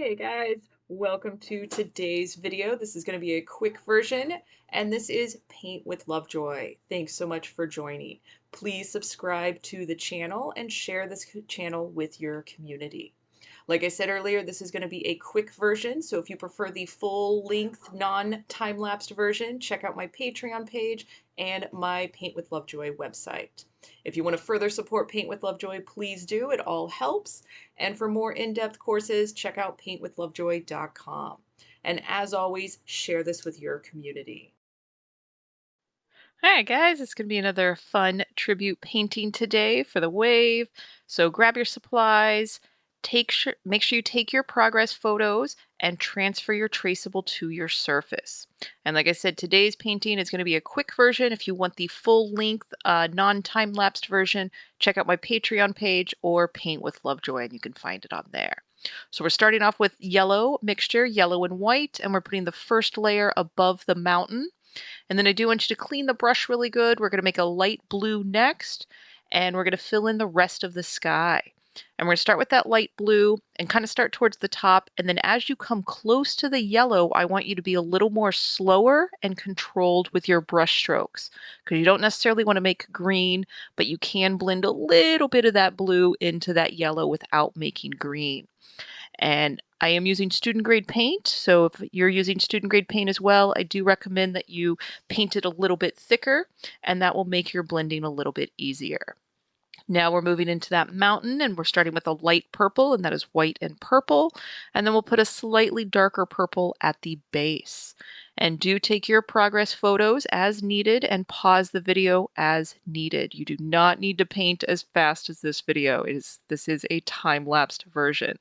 Hey guys, welcome to today's video. This is going to be a quick version, and this is Paint with Lovejoy. Thanks so much for joining. Please subscribe to the channel and share this channel with your community. Like I said earlier, this is going to be a quick version, so if you prefer the full-length, non-time-lapsed version, check out my Patreon page and my Paint with Lovejoy website. If you want to further support Paint with Lovejoy, please do. It all helps. And for more in-depth courses, check out paintwithlovejoy.com. And as always, share this with your community. All right, guys, it's going to be another fun tribute painting today for the wave. So grab your supplies, make sure you take your progress photos and transfer your traceable to your surface. And like I said, today's painting is going to be a quick version. If you want the full-length, non-time-lapsed version, check out my Patreon page or Paint with Lovejoy, and you can find it on there. So we're starting off with yellow mixture, yellow and white, and we're putting the first layer above the mountain. And then I do want you to clean the brush really good. We're going to make a light blue next, and we're going to fill in the rest of the sky. And we're going to start with that light blue and kind of start towards the top. And then as you come close to the yellow, I want you to be a little more slower and controlled with your brush strokes, because you don't necessarily want to make green, but you can blend a little bit of that blue into that yellow without making green. And I am using student grade paint, so if you're using student grade paint as well, I do recommend that you paint it a little bit thicker, and that will make your blending a little bit easier. Now we're moving into that mountain, and we're starting with a light purple, and that is white and purple, and then we'll put a slightly darker purple at the base. And do take your progress photos as needed and pause the video as needed. You do not need to paint as fast as this video is. This is a time-lapsed version.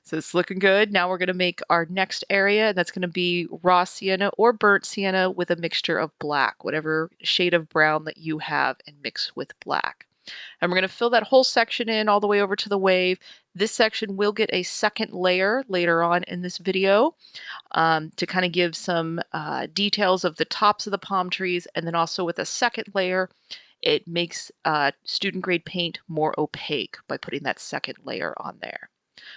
So it's looking good. Now we're going to make our next area, and that's going to be raw sienna or burnt sienna with a mixture of black, whatever shade of brown that you have, and mix with black. And we're going to fill that whole section in all the way over to the wave. This section will get a second layer later on in this video to kind of give some details of the tops of the palm trees, and then also with a second layer, it makes student grade paint more opaque by putting that second layer on there.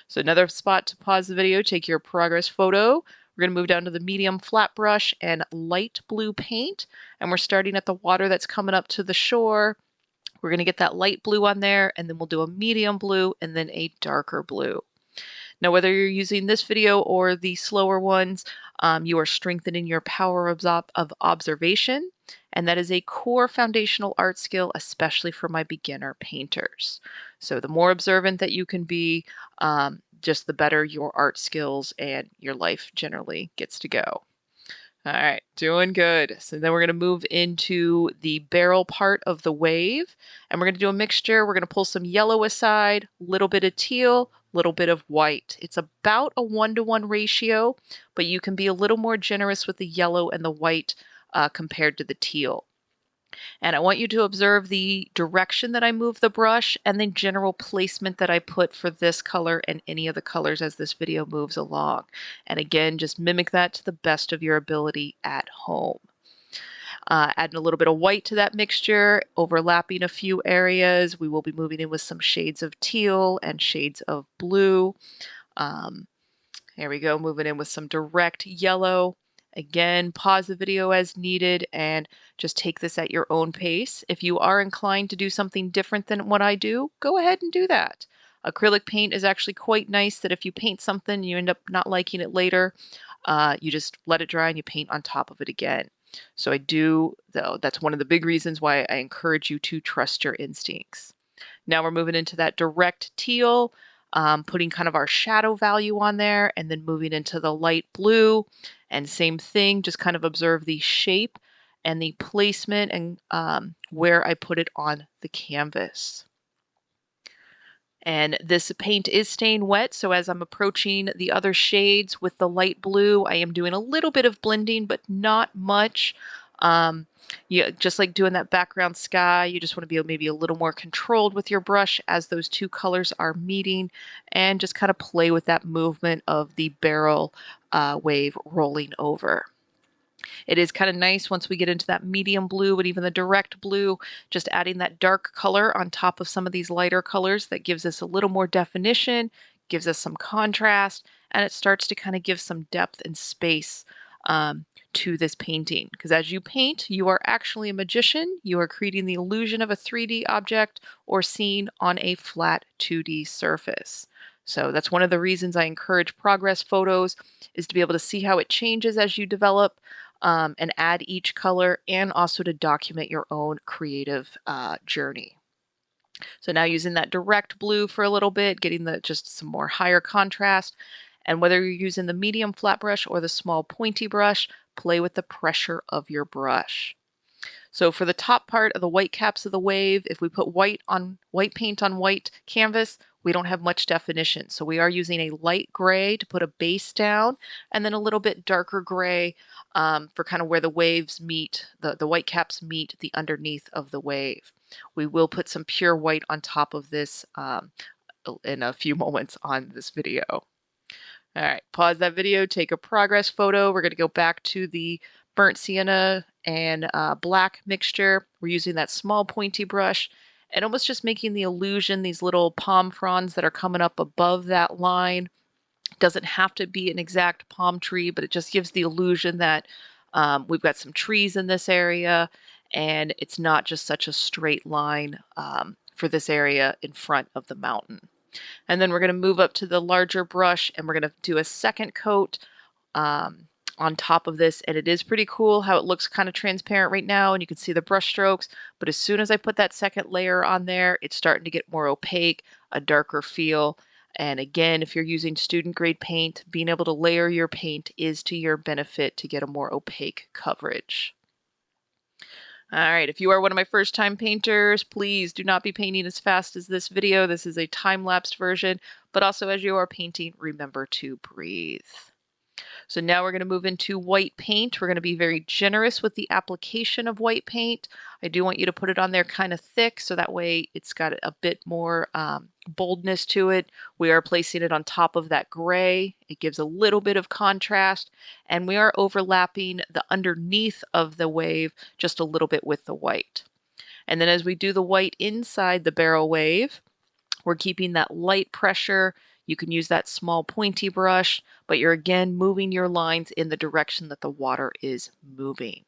So another spot to pause the video, take your progress photo. We're going to move down to the medium flat brush and light blue paint. And we're starting at the water that's coming up to the shore. We're going to get that light blue on there, and then we'll do a medium blue and then a darker blue. Now, whether you're using this video or the slower ones, you are strengthening your power of observation, and that is a core foundational art skill, especially for my beginner painters. So the more observant that you can be, just the better your art skills and your life generally gets to go. All right, doing good. So then we're going to move into the barrel part of the wave, and we're going to do a mixture. We're going to pull some yellow aside, a little bit of teal, little bit of white. It's about a 1-to-1 ratio, but you can be a little more generous with the yellow and the white compared to the teal. And I want you to observe the direction that I move the brush and the general placement that I put for this color and any of the colors as this video moves along. And again, just mimic that to the best of your ability at home. Adding a little bit of white to that mixture, overlapping a few areas. We will be moving in with some shades of teal and shades of blue. Here we go, moving in with some direct yellow. Again, pause the video as needed and just take this at your own pace. If you are inclined to do something different than what I do, go ahead and do that. Acrylic paint is actually quite nice that if you paint something and you end up not liking it later, you just let it dry and you paint on top of it again. So I do, though, that's one of the big reasons why I encourage you to trust your instincts. Now we're moving into that direct teal, putting kind of our shadow value on there, and then moving into the light blue. And same thing, just kind of observe the shape and the placement and where I put it on the canvas. And this paint is staying wet, so as I'm approaching the other shades with the light blue, I am doing a little bit of blending, but not much. Yeah, just like doing that background sky, you just want to be maybe a little more controlled with your brush as those two colors are meeting, and just kind of play with that movement of the barrel wave rolling over. It is kind of nice once we get into that medium blue, but even the direct blue, just adding that dark color on top of some of these lighter colors that gives us a little more definition, gives us some contrast, and it starts to kind of give some depth and space to this painting. Because as you paint, you are actually a magician. You are creating the illusion of a 3D object or scene on a flat 2D surface. So that's one of the reasons I encourage progress photos, is to be able to see how it changes as you develop and add each color, and also to document your own creative journey. So now using that direct blue for a little bit, getting just some more higher contrast. And whether you're using the medium flat brush or the small pointy brush, play with the pressure of your brush. So for the top part of the white caps of the wave, if we put white paint on white canvas, we don't have much definition. So we are using a light gray to put a base down, and then a little bit darker gray for kind of where the waves meet, the white caps meet the underneath of the wave. We will put some pure white on top of this in a few moments on this video. All right, pause that video, take a progress photo. We're going to go back to the burnt sienna and black mixture. We're using that small pointy brush and almost just making the illusion, these little palm fronds that are coming up above that line. It doesn't have to be an exact palm tree, but it just gives the illusion that we've got some trees in this area, and it's not just such a straight line for this area in front of the mountain. And then we're going to move up to the larger brush, and we're going to do a second coat on top of this. And it is pretty cool how it looks kind of transparent right now, and you can see the brush strokes. But as soon as I put that second layer on there, it's starting to get more opaque, a darker feel. And again, if you're using student grade paint, being able to layer your paint is to your benefit to get a more opaque coverage. All right, if you are one of my first time painters, please do not be painting as fast as this video. This is a time-lapsed version, but also as you are painting, remember to breathe. So now we're going to move into white paint. We're going to be very generous with the application of white paint. I do want you to put it on there kind of thick, so that way it's got a bit more boldness to it. We are placing it on top of that gray. It gives a little bit of contrast, and we are overlapping the underneath of the wave just a little bit with the white. And then as we do the white inside the barrel wave, we're keeping that light pressure. You can use that small pointy brush, but you're again moving your lines in the direction that the water is moving.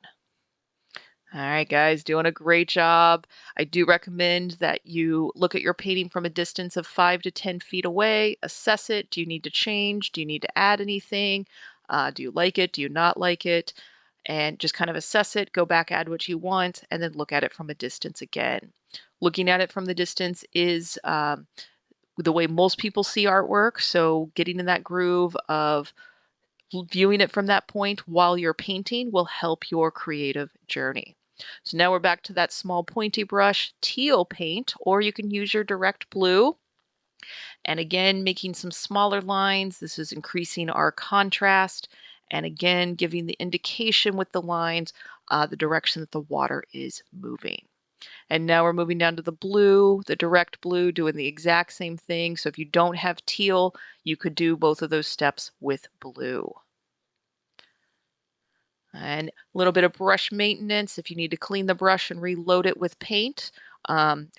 All right, guys, doing a great job. I do recommend that you look at your painting from a distance of 5 to 10 feet away, assess it. Do you need to change? Do you need to add anything? Do you like it? Do you not like it? And just kind of assess it, go back, add what you want, and then look at it from a distance again. Looking at it from the distance is the way most people see artwork, so getting in that groove of viewing it from that point while you're painting will help your creative journey. So now we're back to that small pointy brush, teal paint, or you can use your direct blue. And again, making some smaller lines. This is increasing our contrast, and again, giving the indication with the lines, the direction that the water is moving. And now we're moving down to the blue, the direct blue, doing the exact same thing. So if you don't have teal, you could do both of those steps with blue. And a little bit of brush maintenance. If you need to clean the brush and reload it with paint,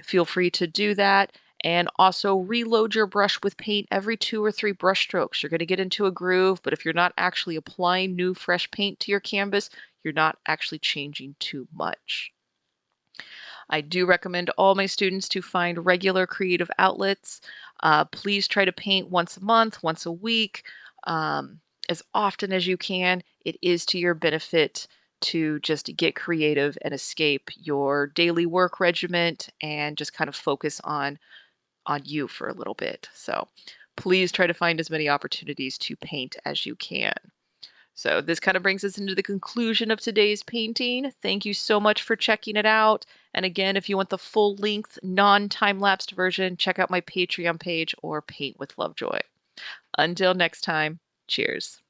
feel free to do that. And also reload your brush with paint every 2 or 3 brush strokes. You're going to get into a groove, but if you're not actually applying new fresh paint to your canvas, you're not actually changing too much. I do recommend all my students to find regular creative outlets. Please try to paint once a month, once a week, as often as you can. It is to your benefit to just get creative and escape your daily work regimen and just kind of focus on you for a little bit. So please try to find as many opportunities to paint as you can. So this kind of brings us into the conclusion of today's painting. Thank you so much for checking it out. And again, if you want the full-length, non-time-lapsed version, check out my Patreon page or Paint with Lovejoy. Until next time, cheers.